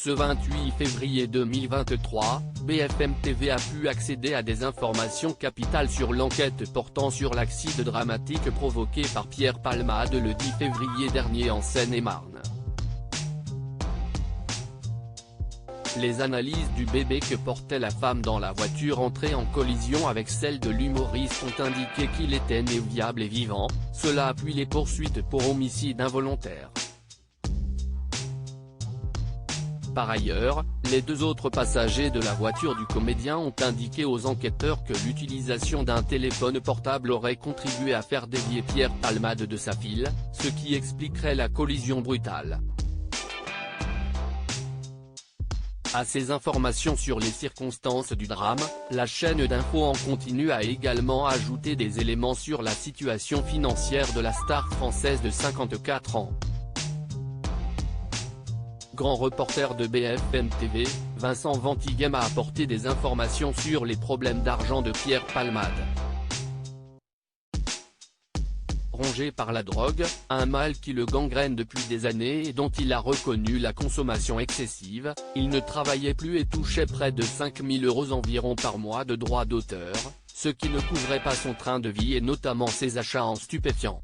Ce 28 février 2023, BFM TV a pu accéder à des informations capitales sur l'enquête portant sur l'accident dramatique provoqué par Pierre Palmade le 10 février dernier en Seine-et-Marne. Les analyses du bébé que portait la femme dans la voiture entrée en collision avec celle de l'humoriste ont indiqué qu'il était né viable et vivant, cela appuie les poursuites pour homicide involontaire. Par ailleurs, les deux autres passagers de la voiture du comédien ont indiqué aux enquêteurs que l'utilisation d'un téléphone portable aurait contribué à faire dévier Pierre Palmade de sa file, ce qui expliquerait la collision brutale. À ces informations sur les circonstances du drame, la chaîne d'infos en continu a également ajouté des éléments sur la situation financière de la star française de 54 ans. Grand reporter de BFM TV, Vincent Ventighem a apporté des informations sur les problèmes d'argent de Pierre Palmade. Rongé par la drogue, un mal qui le gangrène depuis des années et dont il a reconnu la consommation excessive, il ne travaillait plus et touchait près de 5 000 € environ par mois de droits d'auteur, ce qui ne couvrait pas son train de vie et notamment ses achats en stupéfiants.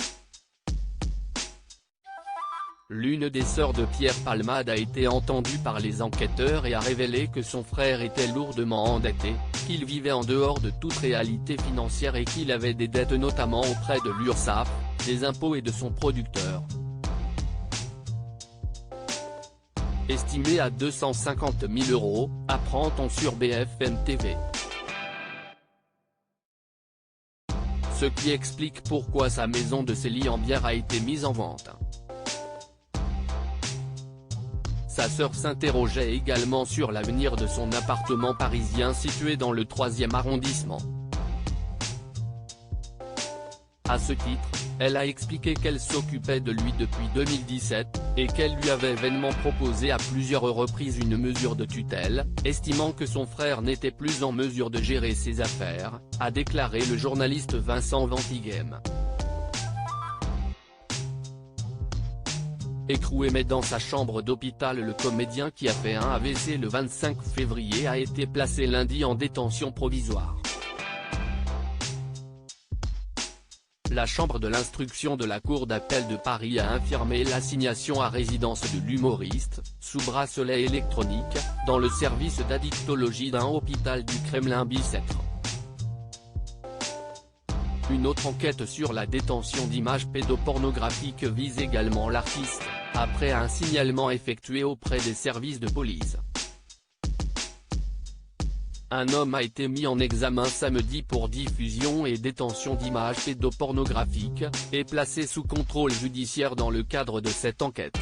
L'une des sœurs de Pierre Palmade a été entendue par les enquêteurs et a révélé que son frère était lourdement endetté, qu'il vivait en dehors de toute réalité financière et qu'il avait des dettes notamment auprès de l'URSSAF, des impôts et de son producteur. Estimé à 250 000 €, apprend-on sur BFM TV. Ce qui explique pourquoi sa maison de Célie-en-Bière a été mise en vente. Sa sœur s'interrogeait également sur l'avenir de son appartement parisien situé dans le 3e arrondissement. À ce titre, elle a expliqué qu'elle s'occupait de lui depuis 2017, et qu'elle lui avait vainement proposé à plusieurs reprises une mesure de tutelle, estimant que son frère n'était plus en mesure de gérer ses affaires, a déclaré le journaliste Vincent Ventighem. Écroué mais dans sa chambre d'hôpital, le comédien qui a fait un AVC le 25 février a été placé lundi en détention provisoire. La chambre de l'instruction de la Cour d'appel de Paris a infirmé l'assignation à résidence de l'humoriste, sous bracelet électronique, dans le service d'addictologie d'un hôpital du Kremlin-Bicêtre. Une autre enquête sur la détention d'images pédopornographiques vise également l'artiste, après un signalement effectué auprès des services de police. Un homme a été mis en examen samedi pour diffusion et détention d'images pédopornographiques, et placé sous contrôle judiciaire dans le cadre de cette enquête.